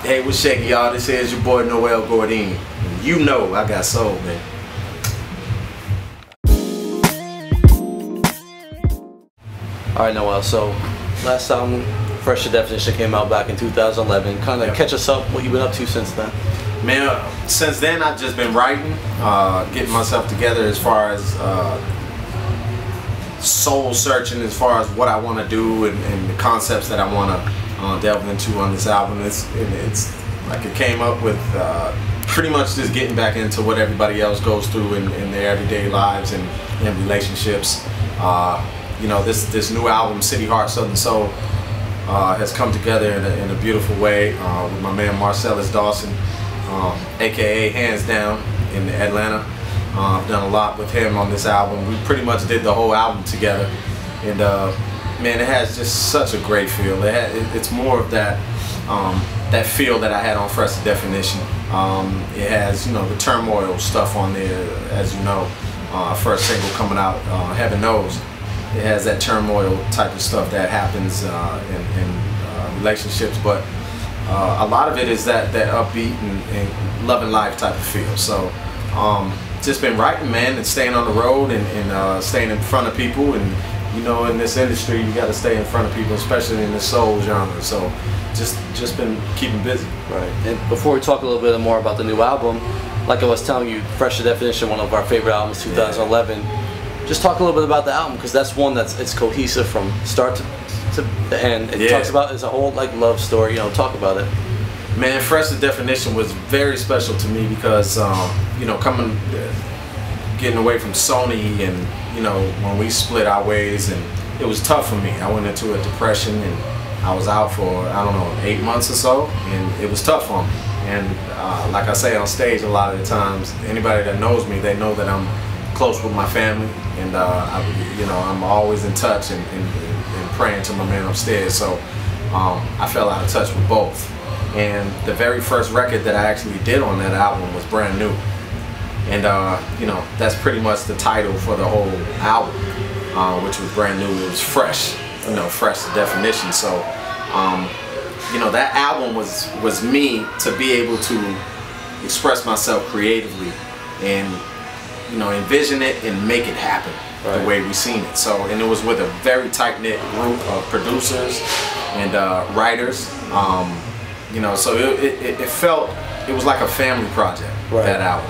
Hey, what's shaking, y'all? This is your boy Noel Gourdin. You know I got soul, man. Alright, Noel, so last album, Fresh to Definition, came out back in 2011. Kind of catch us up, what you've been up to since then? Man, since then I've just been writing, getting myself together as far as soul searching, as far as what I want to do and the concepts that I want to delve into on this album. It's like it came up with pretty much just getting back into what everybody else goes through in their everyday lives and relationships. You know, this new album, City Heart Southern Soul, has come together in a beautiful way with my man Marcellus Dawson, aka Hands Down in Atlanta. I've done a lot with him on this album. We pretty much did the whole album together, and man, it has just such a great feel. It's more of that that feel that I had on Fresh to Definition. It has, you know, the turmoil stuff on there, as you know. First single coming out, Heaven Knows. It has that turmoil type of stuff that happens in relationships, but a lot of it is that upbeat and loving life type of feel. So just been writing, man, and staying on the road and staying in front of people. And you know, in this industry, you got to stay in front of people, especially in the soul genre. So just been keeping busy. Right. And before we talk a little bit more about the new album, like I was telling you, Fresh to Definition, one of our favorite albums, 2011. Yeah. Just talk a little bit about the album, because that's one it's cohesive from start to the end. It talks about, it's a whole like love story. You know, talk about it. Man, Fresh to Definition was very special to me because you know, getting away from Sony, and you know, when we split our ways, and it was tough for me. I went into a depression, and I was out for, I don't know, 8 months or so, and it was tough for me. And like I say on stage a lot of the times, anybody that knows me, they know that I'm close with my family, and you know, I'm always in touch and praying to my man upstairs. So I fell out of touch with both. And the very first record that I actually did on that album was Brand New. And you know, that's pretty much the title for the whole album, which was Brand New. It was fresh, you know, Fresh to Definition. So you know, that album was me to be able to express myself creatively and, you know, envision it and make it happen the way we seen it. So, and it was with a very tight-knit group of producers and writers. You know, so it felt, it was like a family project, that album.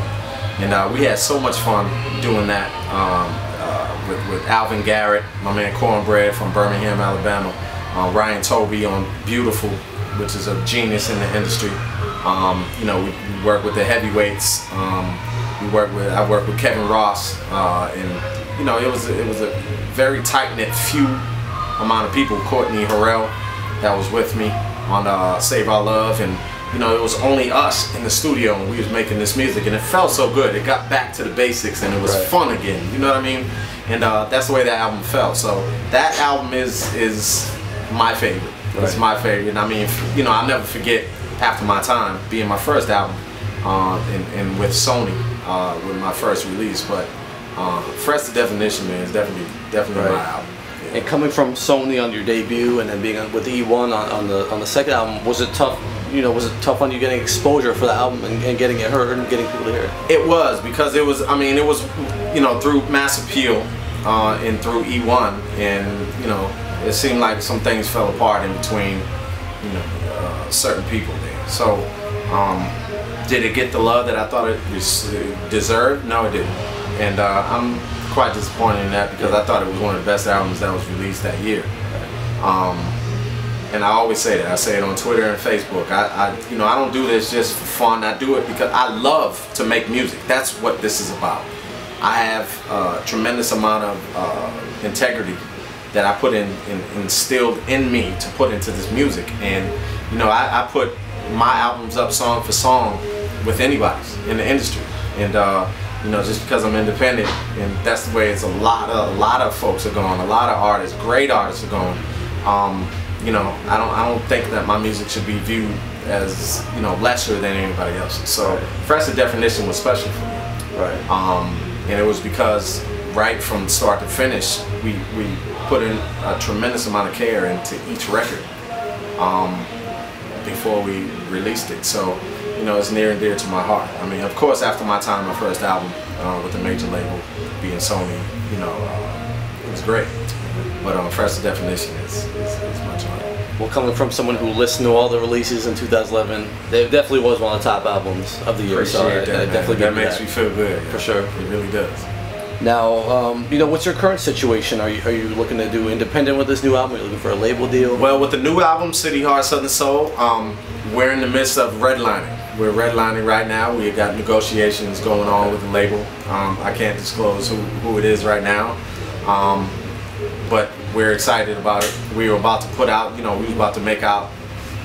And we had so much fun doing that with Alvin Garrett, my man Cornbread from Birmingham, Alabama, Ryan Toby on Beautiful, which is a genius in the industry. You know, we work with the heavyweights. I worked with Kevin Ross, and you know, it was a very tight-knit few amount of people. Courtney Harrell, that was with me on Save Our Love, and you know, it was only us in the studio, and we was making this music, and it felt so good. It got back to the basics, and it was fun again. You know what I mean? And that's the way that album felt. So that album is my favorite. It's my favorite. And I mean, you know, I'll never forget After My Time being my first album, and with Sony with my first release. But Fresh to Definition, man, is definitely my album. Yeah. And coming from Sony on your debut, and then being with E1 on the second album, was it tough? You know, was it tough on you getting exposure for the album and getting it heard and getting people to hear it? It was, because it was, I mean, it was, you know, through Mass Appeal and through E1, and you know, it seemed like some things fell apart in between, you know, certain people there. So did it get the love that I thought it deserved? No, it didn't. And I'm quite disappointed in that, because I thought it was one of the best albums that was released that year. And I always say that. I say it on Twitter and Facebook. You know, I don't do this just for fun. I do it because I love to make music. That's what this is about. I have a tremendous amount of integrity that I put instilled in me to put into this music. And you know, I put my albums up song for song with anybody's in the industry. And you know, just because I'm independent, and that's the way it's a lot of folks are going. A lot of artists, great artists are going. You know, I don't think that my music should be viewed as, you know, lesser than anybody else's. So Fresh to Definition was special for me. And it was because right from start to finish, we put in a tremendous amount of care into each record. before we released it. So, you know, it's near and dear to my heart. I mean, of course, after my time, my first album with a major label, being Sony, you know, it was great. But Fresh to Definition is my joint. Well, coming from someone who listened to all the releases in 2011, it definitely was one of the top albums of the year. Appreciate that, definitely that makes me feel good. For sure. It really does. Now, you know, what's your current situation? Are you looking to do independent with this new album? Are you looking for a label deal? Well, with the new album, City Heart Southern Soul, we're in the midst of redlining. We're redlining right now. We got negotiations going on with the label. I can't disclose who it is right now, but we're excited about it. We were about to put out, you know, we were about to make out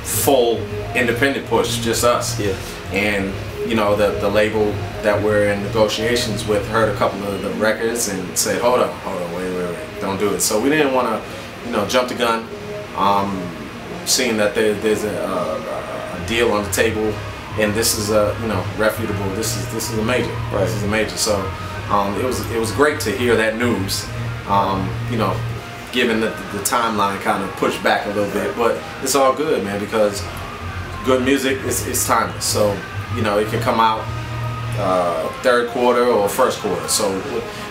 full independent push, just us. Yeah. And you know, the label that we're in negotiations with heard a couple of the records and said, hold on, wait, don't do it. So we didn't want to, you know, jump the gun. Seeing that there's a deal on the table, and this is a, you know, reputable. This is a major. Right. This is a major. So it was great to hear that news. You know, given that the timeline kind of pushed back a little bit, but it's all good, man, because good music is timeless. So, you know, it can come out third quarter or first quarter. So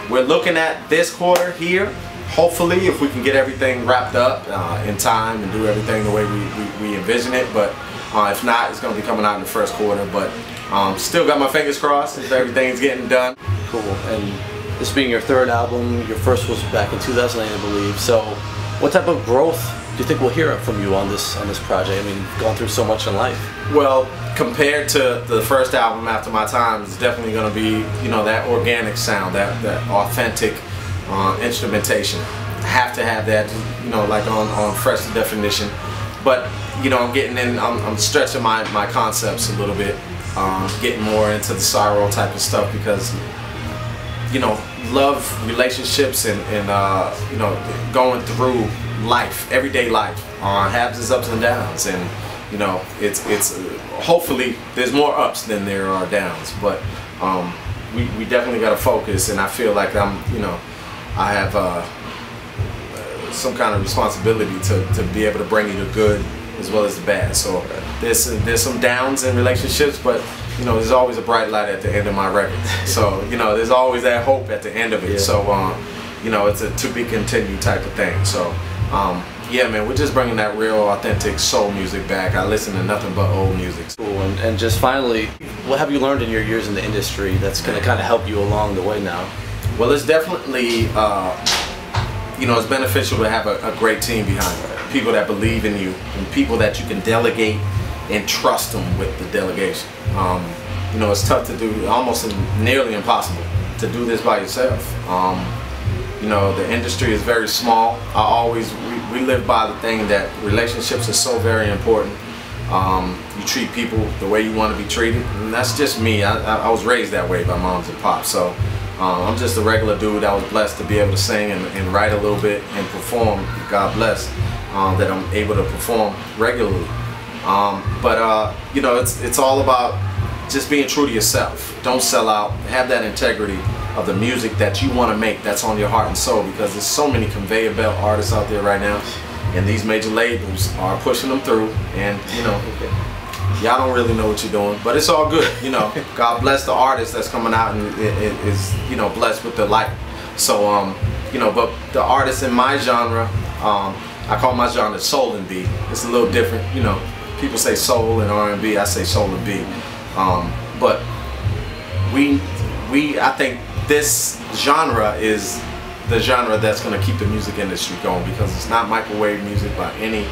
we're looking at this quarter here. Hopefully, if we can get everything wrapped up in time and do everything the way we envision it. But if not, it's going to be coming out in the first quarter. But still got my fingers crossed if everything's getting done. Cool. And this being your third album, your first was back in 2008, I believe. So what type of growth do you think we'll hear from you on this project? I mean, you've gone through so much in life. Well, compared to the first album, After My Time, it's definitely going to be, you know, that organic sound, that authentic instrumentation. I have to have that, you know, like on Fresh to Definition. But, you know, I'm getting in, I'm stretching my concepts a little bit, getting more into the sorrow type of stuff because, you know, love, relationships, and you know, going through life, everyday life, has its ups and downs, and you know, it's hopefully there's more ups than there are downs, but we definitely got to focus, and I feel like you know, I have some kind of responsibility to be able to bring you the good as well as the bad. So there's some downs in relationships, but you know, there's always a bright light at the end of my record. So you know, there's always that hope at the end of it. Yeah. So you know, it's a to be continued type of thing. So yeah, man, we're just bringing that real authentic soul music back. I listen to nothing but old music. Cool. And just finally, what have you learned in your years in the industry that's going to kind of help you along the way now? Well, it's definitely, you know, it's beneficial to have a great team behind you. People that believe in you, and people that you can delegate and trust them with the delegation. You know, it's tough to do, almost nearly impossible to do this by yourself. You know, the industry is very small. We live by the thing that relationships are so very important. You treat people the way you want to be treated, and that's just me. I was raised that way by moms and pops, so I'm just a regular dude. I was blessed to be able to sing and write a little bit and perform. God bless that I'm able to perform regularly. But you know, it's all about just being true to yourself. Don't sell out. Have that integrity of the music that you want to make, that's on your heart and soul, because there's so many conveyor belt artists out there right now, and these major labels are pushing them through, and you know, y'all don't really know what you're doing, but it's all good. You know, God bless the artist that's coming out and is, you know, blessed with the light. So you know, but the artists in my genre, I call my genre soul and B. It's a little different. You know, people say soul and R&B, I say soul and B. But I think this genre is the genre that's going to keep the music industry going, because it's not microwave music by any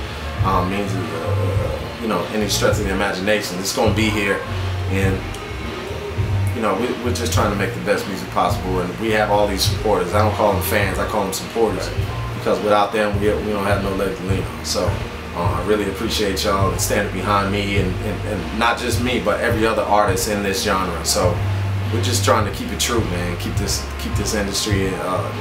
means of, you know, any stretch of the imagination. It's going to be here, and you know, we're just trying to make the best music possible, and we have all these supporters. I don't call them fans, I call them supporters, because without them we don't have no leg to lean on. So I really appreciate y'all and standing behind me, and not just me, but every other artist in this genre. So we're just trying to keep it true, man. Keep this industry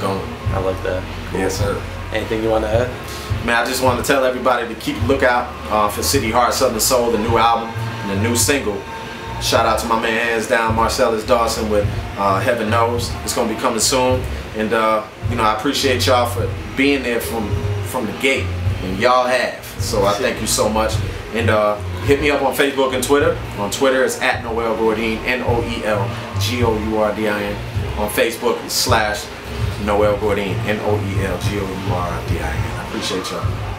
going. I like that. Cool. Yes, sir. Anything you want to add? Man, I just want to tell everybody to keep a lookout for City Heart Southern Soul, the new album and the new single. Shout out to my man hands down Marcellus Dawson with Heaven Knows. It's gonna be coming soon, and you know, I appreciate y'all for being there from the gate, and y'all have. So I thank you so much, and Hit me up on Facebook and Twitter. On Twitter, it's at Noel Gourdin, NoelGourdin. On Facebook, it's /Noel Gourdin, NoelGourdin. I appreciate y'all.